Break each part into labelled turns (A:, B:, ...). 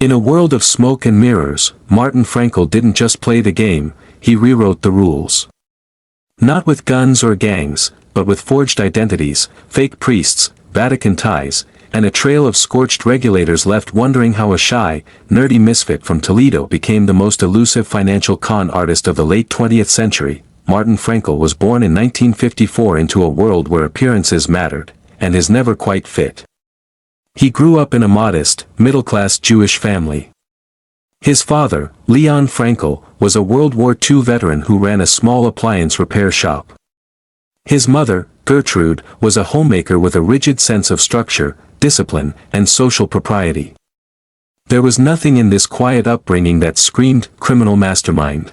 A: In a world of smoke and mirrors, Martin Frankel didn't just play the game, he rewrote the rules. Not with guns or gangs, but with forged identities, fake priests, Vatican ties, and a trail of scorched regulators left wondering how a shy, nerdy misfit from Toledo became the most elusive financial con artist of the late 20th century. Martin Frankel was born in 1954 into a world where appearances mattered, and is never quite fit. He grew up in a modest, middle-class Jewish family. His father, Leon Frankel, was a World War II veteran who ran a small appliance repair shop. His mother, Gertrude, was a homemaker with a rigid sense of structure, discipline, and social propriety. There was nothing in this quiet upbringing that screamed criminal mastermind.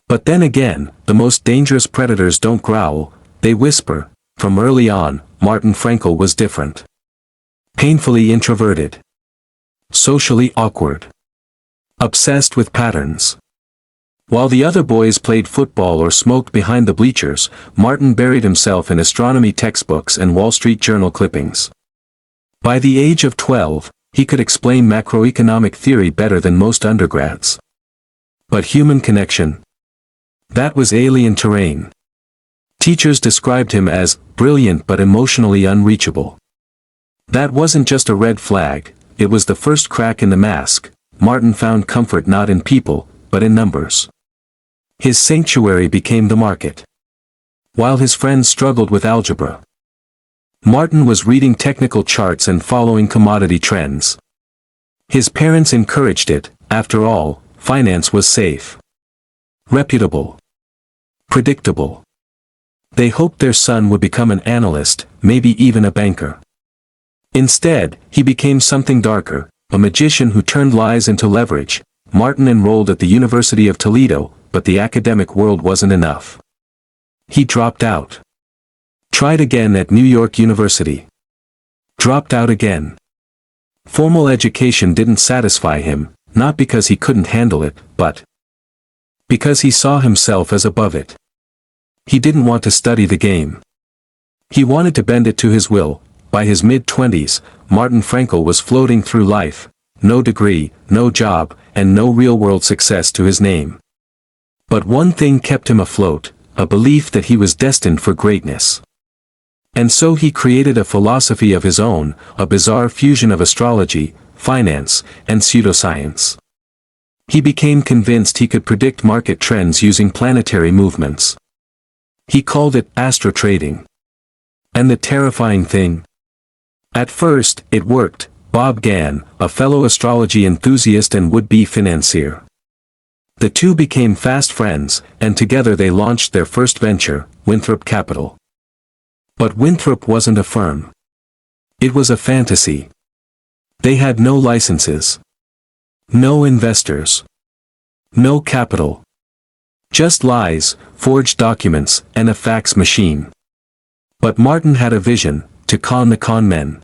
A: But then again, the most dangerous predators don't growl, they whisper. From early on, Martin Frankel was different. Painfully introverted. Socially awkward. Obsessed with patterns. While the other boys played football or smoked behind the bleachers, Martin buried himself in astronomy textbooks and Wall Street Journal clippings. By the age of 12, he could explain macroeconomic theory better than most undergrads. But human connection? That was alien terrain. Teachers described him as brilliant but emotionally unreachable. That wasn't just a red flag, it was the first crack in the mask. Martin found comfort not in people, but in numbers. His sanctuary became the market. While his friends struggled with algebra, Martin was reading technical charts and following commodity trends. His parents encouraged it. After all, finance was safe, reputable, predictable. They hoped their son would become an analyst, maybe even a banker. Instead, he became something darker, a magician who turned lies into leverage. Martin enrolled at the University of Toledo, but the academic world wasn't enough. He dropped out. Tried again at New York University. Dropped out again. Formal education didn't satisfy him, not because he couldn't handle it, but because he saw himself as above it. He didn't want to study the game. He wanted to bend it to his will. By his mid-20s, Martin Frankel was floating through life, no degree, no job, and no real-world success to his name. But one thing kept him afloat, a belief that he was destined for greatness. And so he created a philosophy of his own, a bizarre fusion of astrology, finance, and pseudoscience. He became convinced he could predict market trends using planetary movements. He called it astro-trading. And the terrifying thing? At first, it worked. Bob Gann, a fellow astrology enthusiast and would-be financier. The two became fast friends, and together they launched their first venture, Winthrop Capital. But Winthrop wasn't a firm. It was a fantasy. They had no licenses. No investors. No capital. Just lies, forged documents, and a fax machine. But Martin had a vision, to con the con men.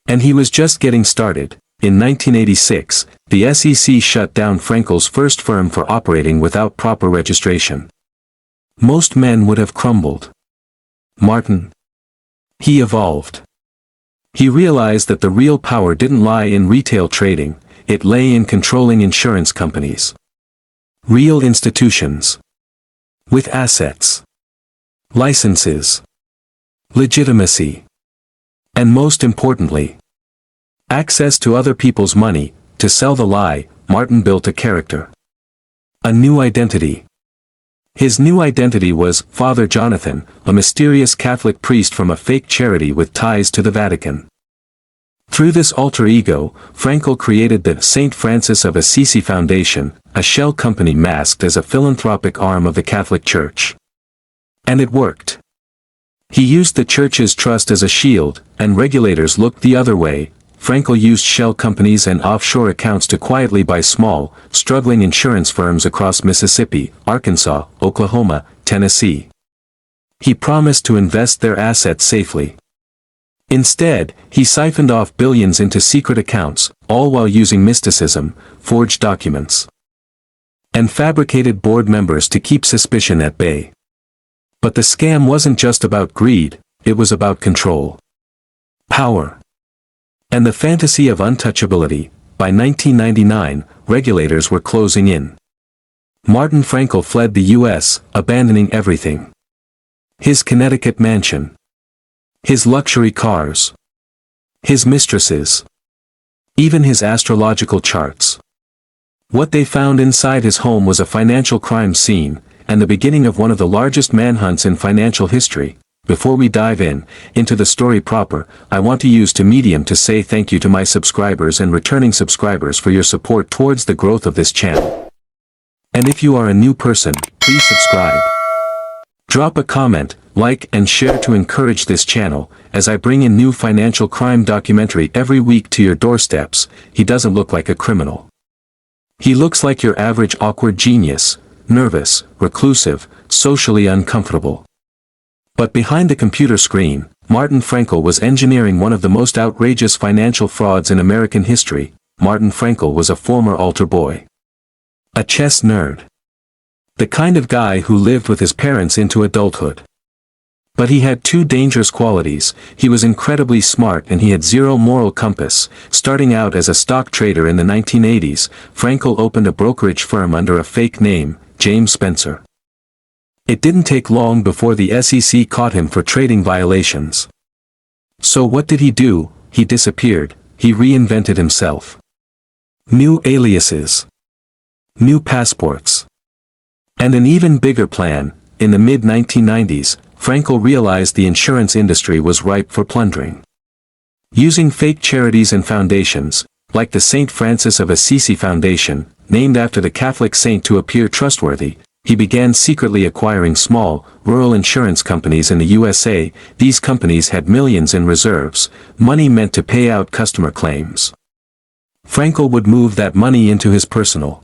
A: And he was just getting started. In 1986, the SEC shut down Frankel's first firm for operating without proper registration. Most men would have crumbled. Martin. He evolved. He realized that the real power didn't lie in retail trading, it lay in controlling insurance companies. Real institutions. With assets. Licenses. Legitimacy. And most importantly, access to other people's money. To sell the lie, Martin built a character. A new identity. His new identity was Father Jonathan, a mysterious Catholic priest from a fake charity with ties to the Vatican. Through this alter ego, Frankel created the St. Francis of Assisi Foundation, a shell company masked as a philanthropic arm of the Catholic Church. And it worked. He used the Church's trust as a shield, and regulators looked the other way. Frankel used shell companies and offshore accounts to quietly buy small, struggling insurance firms across Mississippi, Arkansas, Oklahoma, Tennessee. He promised to invest their assets safely. Instead, he siphoned off billions into secret accounts, all while using mysticism, forged documents, and fabricated board members to keep suspicion at bay. But the scam wasn't just about greed, it was about control, power, and the fantasy of untouchability. By 1999, regulators were closing in. Martin Frankel fled the U.S., abandoning everything. His Connecticut mansion. His luxury cars. His mistresses. Even his astrological charts. What they found inside his home was a financial crime scene, and the beginning of one of the largest manhunts in financial history. Before we dive into the story proper, I want to use the medium to say thank you to my subscribers and returning subscribers for your support towards the growth of this channel. And if you are a new person, please subscribe. Drop a comment, like and share to encourage this channel, as I bring in new financial crime documentary every week to your doorsteps. He doesn't look like a criminal. He looks like your average awkward genius, nervous, reclusive, socially uncomfortable. But behind the computer screen, Martin Frankel was engineering one of the most outrageous financial frauds in American history. Martin Frankel was a former altar boy. A chess nerd. The kind of guy who lived with his parents into adulthood. But he had two dangerous qualities: he was incredibly smart and he had zero moral compass. Starting out as a stock trader in the 1980s, Frankel opened a brokerage firm under a fake name, James Spencer. It didn't take long before the SEC caught him for trading violations. So what did he do? He disappeared. He reinvented himself. New aliases. New passports. And an even bigger plan. In the mid-1990s, Frankel realized the insurance industry was ripe for plundering. Using fake charities and foundations, like the St. Francis of Assisi Foundation, named after the Catholic saint to appear trustworthy, he began secretly acquiring small, rural insurance companies in the USA. These companies had millions in reserves, money meant to pay out customer claims. Frankel would move that money into his personal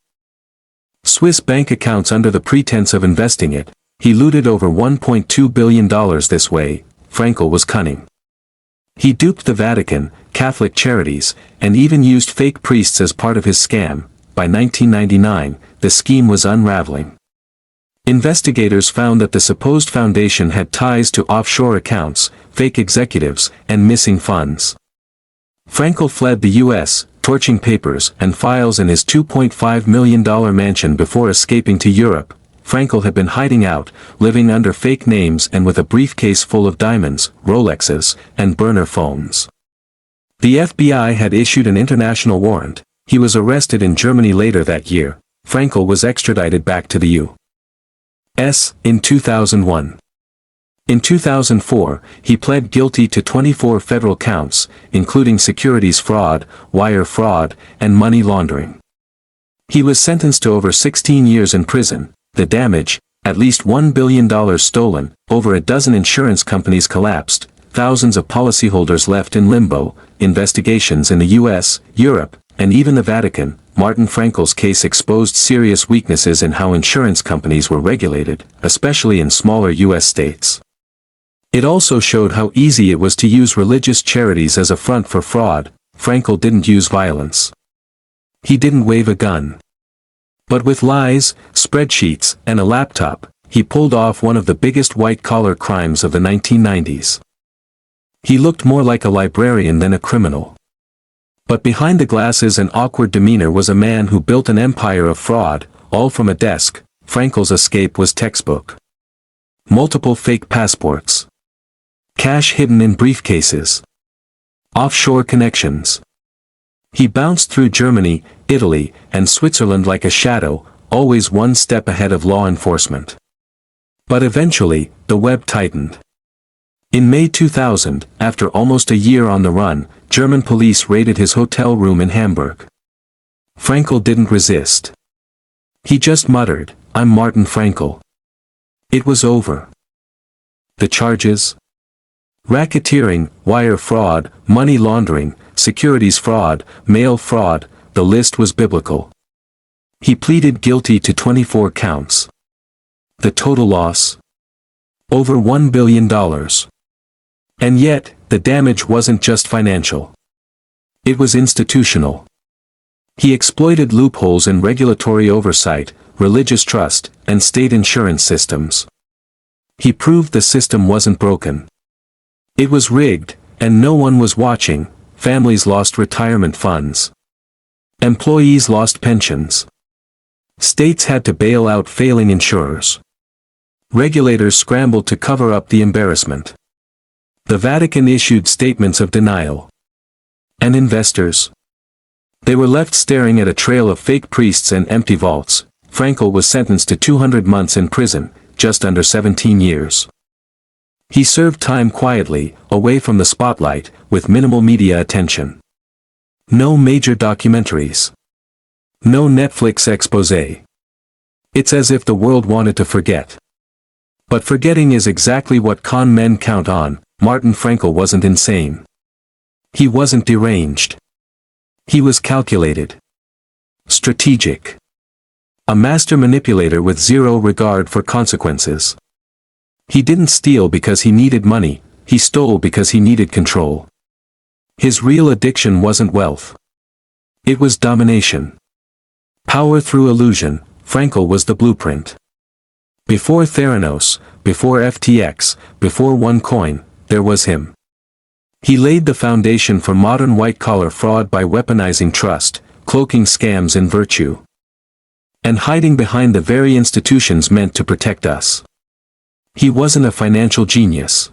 A: Swiss bank accounts under the pretense of investing it. He looted over $1.2 billion this way. Frankel was cunning. He duped the Vatican, Catholic charities, and even used fake priests as part of his scam. By 1999, the scheme was unraveling. Investigators found that the supposed foundation had ties to offshore accounts, fake executives, and missing funds. Frankel fled the U.S., torching papers and files in his $2.5 million mansion before escaping to Europe. Frankel had been hiding out, living under fake names and with a briefcase full of diamonds, Rolexes, and burner phones. The FBI had issued an international warrant. He was arrested in Germany later that year. Frankel was extradited back to the U.S. in 2001. In 2004, he pled guilty to 24 federal counts, including securities fraud, wire fraud, and money laundering. He was sentenced to over 16 years in prison. The damage: at least $1 billion stolen, over a dozen insurance companies collapsed, thousands of policyholders left in limbo, investigations in the US, Europe, and even the Vatican. Martin Frankel's case exposed serious weaknesses in how insurance companies were regulated, especially in smaller US states. It also showed how easy it was to use religious charities as a front for fraud. Frankel didn't use violence. He didn't wave a gun. But with lies, spreadsheets, and a laptop, he pulled off one of the biggest white-collar crimes of the 1990s. He looked more like a librarian than a criminal. But behind the glasses and awkward demeanor was a man who built an empire of fraud, all from a desk. Frankel's escape was textbook. Multiple fake passports. Cash hidden in briefcases. Offshore connections. He bounced through Germany, Italy, and Switzerland like a shadow, always one step ahead of law enforcement. But eventually, the web tightened. In May 2000, after almost a year on the run, German police raided his hotel room in Hamburg. Frankel didn't resist. He just muttered, "I'm Martin Frankel." It was over. The charges? Racketeering, wire fraud, money laundering, securities fraud, mail fraud, the list was biblical. He pleaded guilty to 24 counts. The total loss? Over $1 billion. And yet, the damage wasn't just financial. It was institutional. He exploited loopholes in regulatory oversight, religious trust, and state insurance systems. He proved the system wasn't broken. It was rigged, and no one was watching. Families lost retirement funds. Employees lost pensions. States had to bail out failing insurers. Regulators scrambled to cover up the embarrassment. The Vatican issued statements of denial. And investors? They were left staring at a trail of fake priests and empty vaults. Frankel was sentenced to 200 months in prison, just under 17 years. He served time quietly, away from the spotlight, with minimal media attention. No major documentaries. No Netflix exposé. It's as if the world wanted to forget. But forgetting is exactly what con men count on. Martin Frankel wasn't insane. He wasn't deranged. He was calculated. Strategic. A master manipulator with zero regard for consequences. He didn't steal because he needed money, he stole because he needed control. His real addiction wasn't wealth. It was domination. Power through illusion. Frankel was the blueprint. Before Theranos, before FTX, before OneCoin, there was him. He laid the foundation for modern white-collar fraud by weaponizing trust, cloaking scams in virtue, and hiding behind the very institutions meant to protect us. He wasn't a financial genius.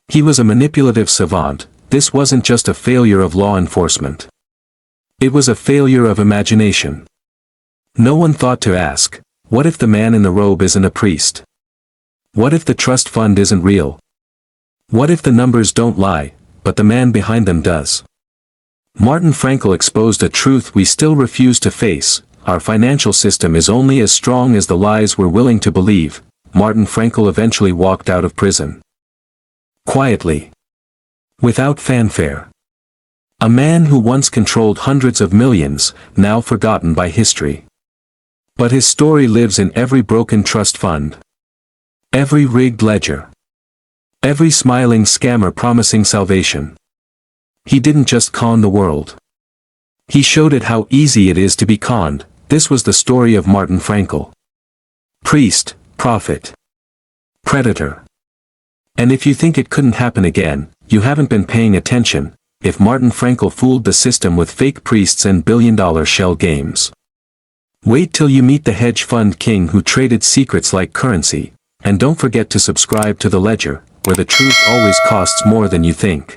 A: He was a manipulative savant. This wasn't just a failure of law enforcement. It was a failure of imagination. No one thought to ask, what if the man in the robe isn't a priest? What if the trust fund isn't real? What if the numbers don't lie, but the man behind them does? Martin Frankel exposed a truth we still refuse to face. Our financial system is only as strong as the lies we're willing to believe. Martin Frankel eventually walked out of prison. Quietly. Without fanfare. A man who once controlled hundreds of millions, now forgotten by history. But his story lives in every broken trust fund. Every rigged ledger. Every smiling scammer promising salvation. He didn't just con the world. He showed it how easy it is to be conned. This was the story of Martin Frankel. Priest, prophet, predator. And if you think it couldn't happen again, you haven't been paying attention. If Martin Frankel fooled the system with fake priests and billion-dollar shell games. Wait till you meet the hedge fund king who traded secrets like currency, and don't forget to subscribe to the Ledger, where the truth always costs more than you think.